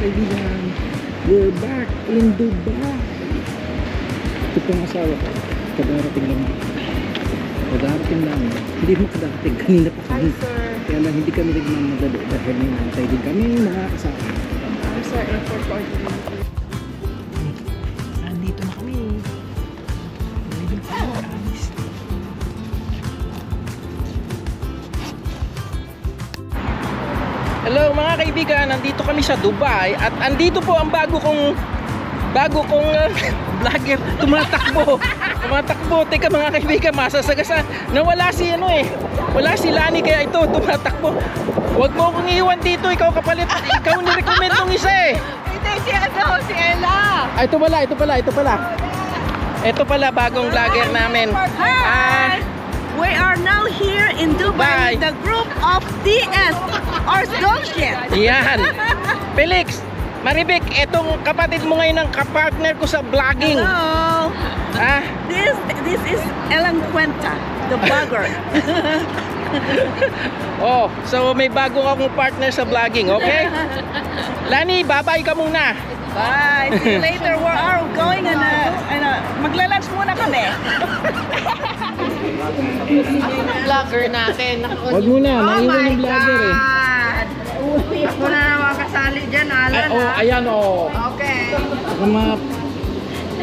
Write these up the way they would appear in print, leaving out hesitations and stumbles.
kaibigan. We're back in Dubai. Ito pong asawa ko. Kadarating lang. Kadarating lang. Hindi mo kadarating. Kanina pa kami. Hi, sir. Kaya lang hindi kami nagmamadali dahil may nantay din kami mga kasama. I'm sir, airport coordinator. Andito na kami. Leaving Paris. Hello mga kaibigan, nandito kami sa Dubai at andito po ang bago kong vlogger tumatakbo. Teka mga kaibigan, masasagasa. Nawala si wala si Lani kaya ito tumatakbo. Huwag mo akong iiwan dito, ikaw kapalit. Ikaw ni-recommend nung isa eh. Hindi, si Ella. Ah, ito pala. Ito pala bagong vlogger namin. Hi! We are now here in Dubai with the group of DS or Dolce. Yan. Felix, Maribek, etong kapatid mo ngayon ang kapartner ko sa vlogging. Hello. Ah? This is Ellen Cuenta, the vlogger. Oh, so may bago akong partner sa vlogging, okay? Lani, bye-bye ka muna. Bye. See you later. Where are we going? Magla-lunch muna kami. Vlogger natin. Wag mo na, naiwan yung vlogger eh. Ako na naman kasali dyan, Alan. Ayan Okay.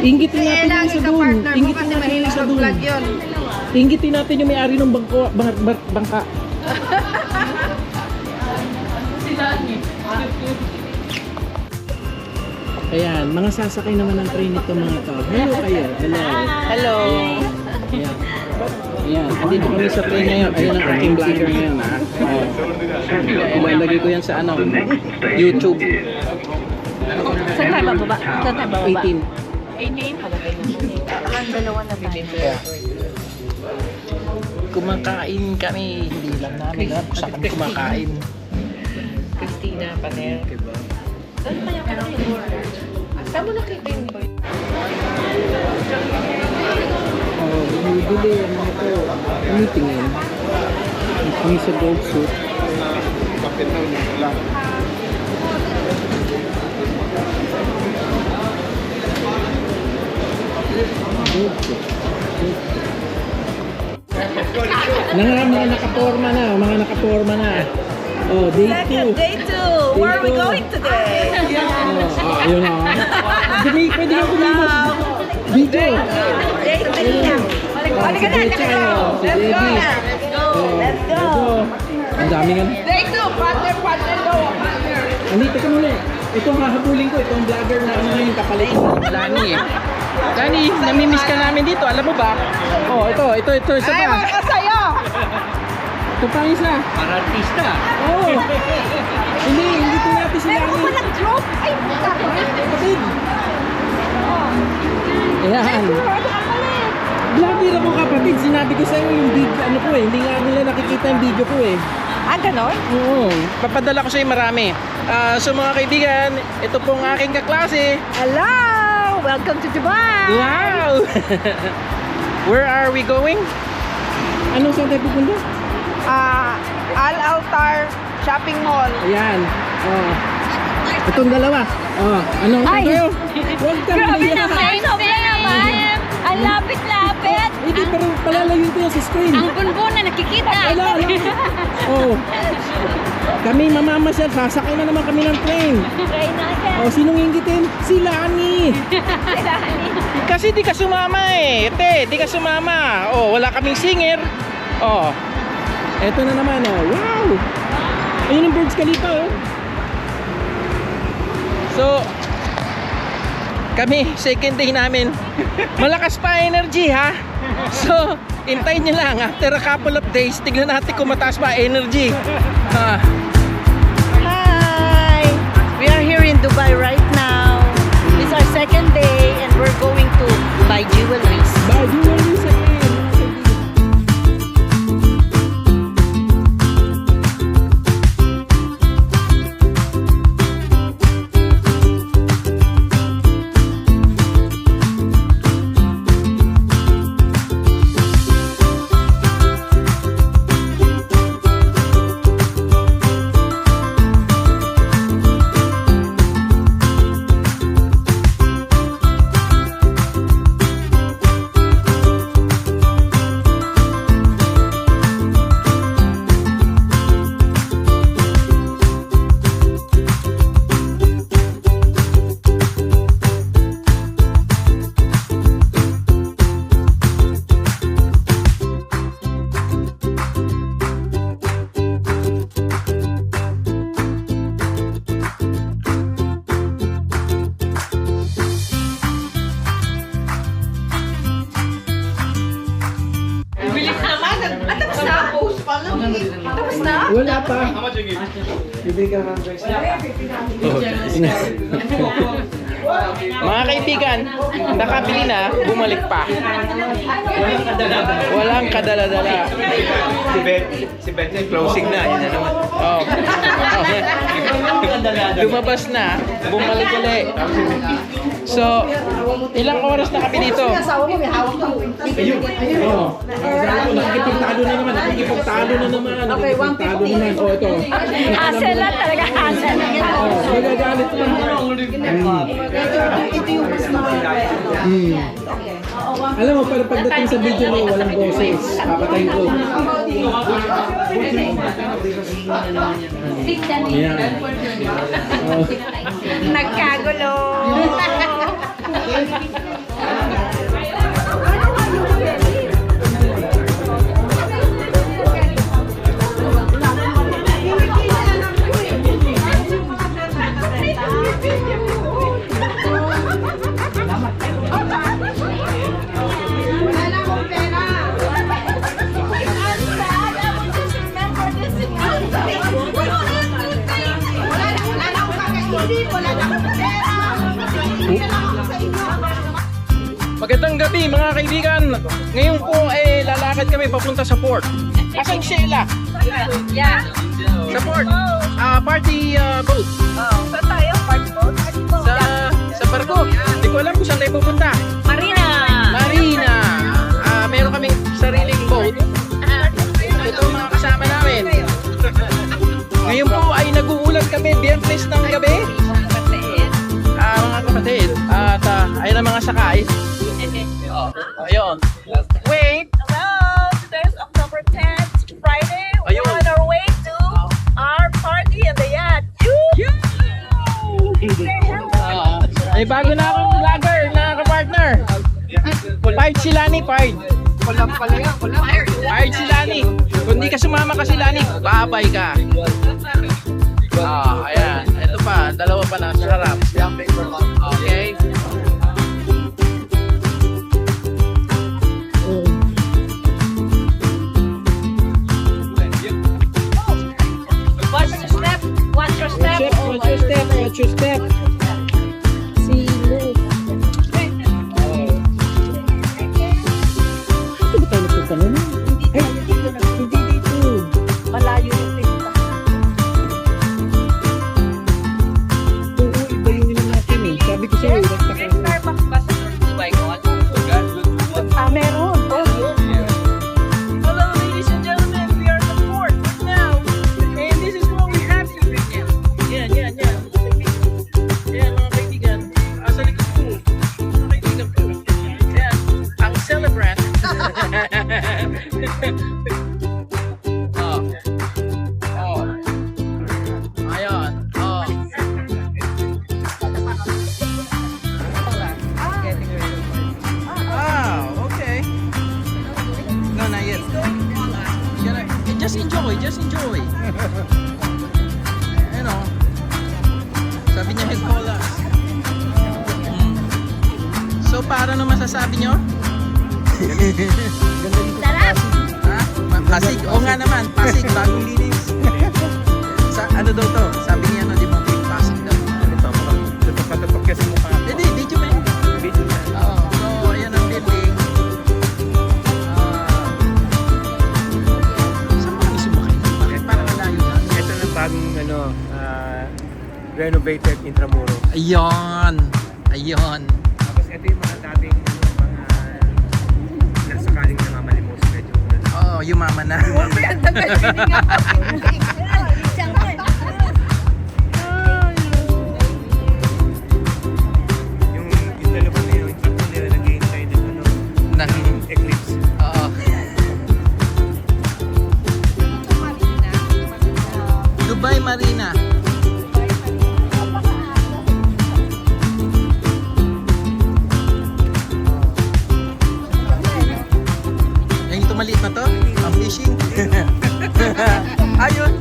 Inggitin natin yung isa doon. Inggitin natin yung isa doon. Inggitin natin yung may-ari ng bangka. Ayan, mga sasakay naman ng train ito mga to. Hello kayo. Hello. Hello. Ayan. Ayan, andito kami sa train ngayon. Ayan ang aking vlogger ngayon ha. Ilalagay ko yan sa YouTube. Saan tayo bababa? 18. 18? Ang dalawa na tayo. Kumakain kami. Hindi lang namin alam kung saan kami kumakain. Christina Paner. Diba? Saan kaya ka natin? Saan mo nakita yung boy? Oh, bumibili ang mga ito. Tumitingin. Kami sa gold suit. Gold suit. Mga nakaporma na. Oh, day 2. Day 2. Where are we going today? Ayun na. Pwede ka kumilos. Video. Day 3 na. Si Becha. Si Debbie. Let's go. Ang dami nga. Day 2. Partner daw. Andito ka muna. Ito ang hahabulin ko. Ito ang vlogger na ngayon kapalit. Lani eh. Lani, namimiss ka namin dito. Alam mo ba? Oh, ito isa Ay, pa. makasaya. Ito pa isa. Para artista. Oo. Hindi ito natin si Meron ko Lani. pa nag-drop. Ay, puta. Kapatid. Ayan. Vlogger ako kapatid. Sinabi ko sa'yo yung video, hindi nga nila nakikita yung video ko eh. Ah, ganon? Oo. Papadala ko sa'yo marami. So mga kaibigan, ito pong aking kaklase. Hello! Welcome to Dubai! Wow! Where are we going? Anong saan tayo pupunta? Al-Altar Shopping Mall. Ayan. Oh. Itong dalawa. Oh, anong saan tayo? Huwag ka Ay, sobra naman. Ang lapit-lapit. Hindi, pero palalayin ko yan sa screen. Ang bunbun na nakikita. Ala. Oh. Kami mamamasyal, sasakay na naman kami ng train. Try natin. Oh, sinong inggitin? Si Lani. Kasi di ka sumama eh. Di ka sumama. Oh, wala kaming singer. Oh. Eto na naman oh. Wow. Ayun ang Burj Khalifa oh. So, kami, second day namin. Malakas pa energy ha. So, hintayin nyo lang. After a couple of days, tignan natin kung mataas pa energy. Hi! We are here in Dubai right now. It's our second day and we're going to buy jewelries. Bye, jewelry sa Tapos na? Wala pa. Mga kaibigan, nakabili na, bumalik pa. Walang kadala-dala. Si Bet closing na, yan na naman. Oh. Lumabas na, bumalik ulit. So, ilang oras na kami dito? Asawa mo, may hawak ka. Oh. Nakikipagtalo na naman, nakikipagtalo na naman. Okay, 150. naman. Oh, ito. Hassle lang talaga, hassle. Oh, nagagalit na. Ito yung mas Alam mo, para pagdating sa video mo, walang boses. Papatayin ko. Ayan. Oh. Nagkagulo. Magandang gabi mga kaibigan. Ngayon po lalakad kami papunta sa port. Asan si Sheila? Yeah. Sa port. Party boat. Saan tayo? Party boat? Sa barko. Hindi ko alam kung saan tayo pupunta. Marina. Marina. Meron kaming sariling boat. Ito ang mga kasama namin. Ngayon po ay nag-uulan kami Biyernes ng gabi. Mga kapatid. At ayun ang mga sakay. Ayun. Wait. Hello, today's October 10th, Friday. Ayun. We're on our way to our party in the yacht. May bago na akong vlogger na kapartner. Part si Lani, part. Part si Lani. Kung di ka sumama ka si Lani, babay ka. Ayan. Ito pa, dalawa pa na sarap. Okay. Watch your step. Watch your step. Watch your step, watch your step. Malayo yung tinta. Sabi ko sa'yo, Starbucks ba sa Dubai ko? Meron. Hello, ladies and gentlemen. We are at the port now, and this is what we have to do. Yan. Yan, mga kaibigan. Sa likod ko. Mga kaibigan ko. Yan, ang celebrant. Ayun. Okay. No, not yet. Just enjoy, You know. Sabi niya head colas. So, para ano masasabi niyo? Sarap. Ha? Pasig. Oo nga naman, Pasig, bagong linis. Sa ano daw to? Sabi niya di ba Pasig daw. Tutok kasi mukha. Hindi, video man. Oo. So, ayan ang building. Saan mo kami sumakay? Bakit parang malayo na? Ito na bagong renovated Intramuros. Ayun. Tapos ito yung mga dating mga nasakaling namamalimos. Medyo Yumaman na. yung dalawa na yun, yung tatlo nila nag-iintay ng eclipse. Oo. Dubai Marina. Yung ito maliit na to? Ang fishing. Ayun.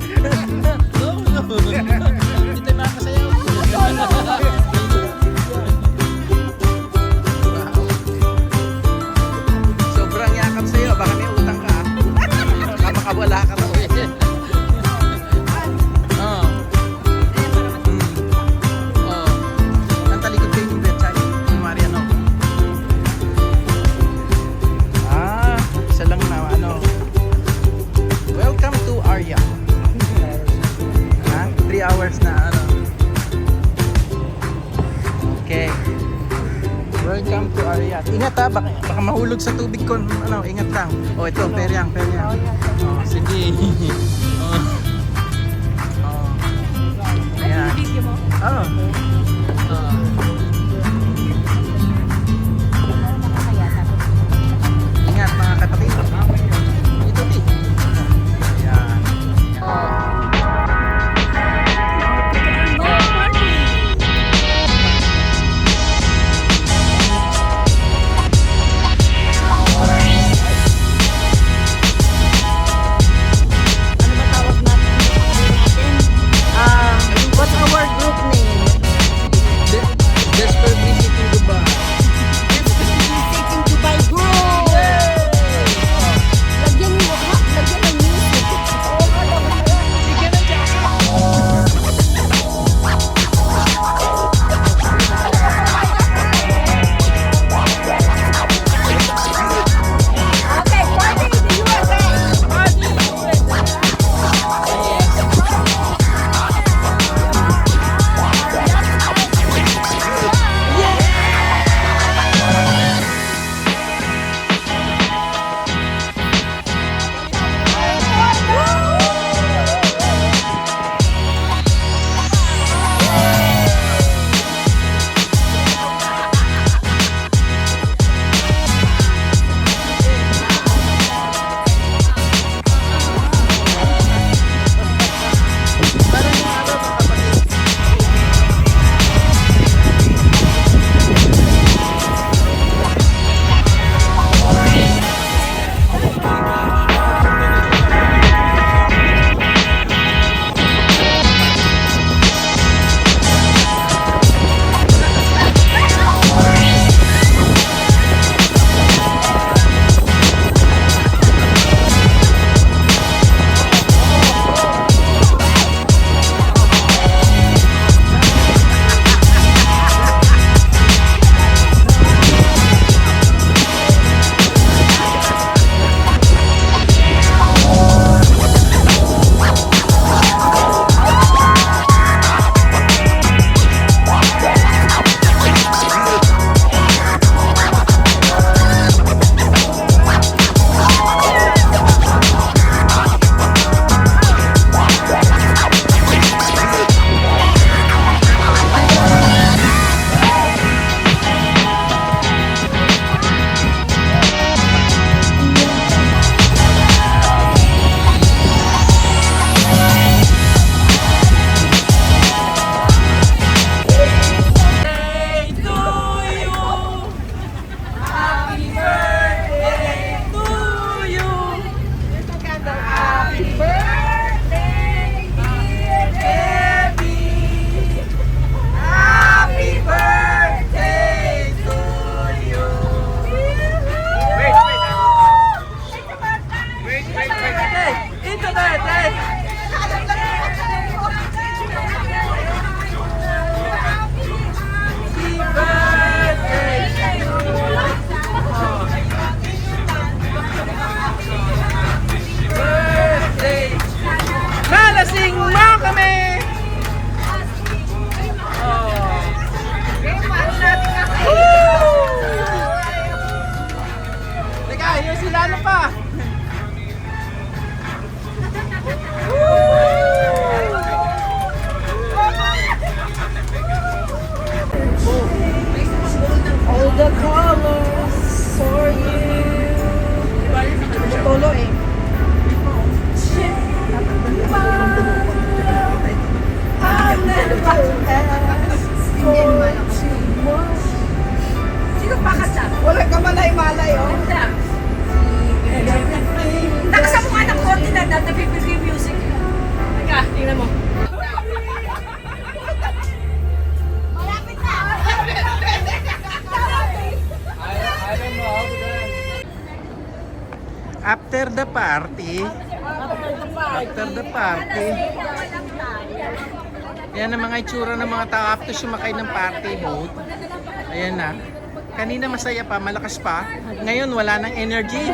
Ayan. Ingat ha, baka mahulog sa tubig ko. Ano, ingat lang. Oh, ito, peryang. Oh, sige. Oh. Oh. Ayan. Oh. Oh. Ingat mga kapatid. Ito, di. Ayan. What's our group name? Desperate visiting Dubai. Taking Dubai group! Lagyan mo, lagyan ng music. Bigyan ng jacket. Okay, party in the USA. Nalasing mo kami! Teka, yung sila ano pa? All the colors for you. Tolo eh. Sino pa ka dyan? Wala ka malay-malay, oh. Ganda. Takas mo nga ng konti na napipigil yung music. Teka, tingnan mo. Malapit na! After the party, yan ang mga itsura ng mga tao after sumakay ng party boat. Ayan na. Kanina masaya pa, malakas pa. Ngayon wala nang energy.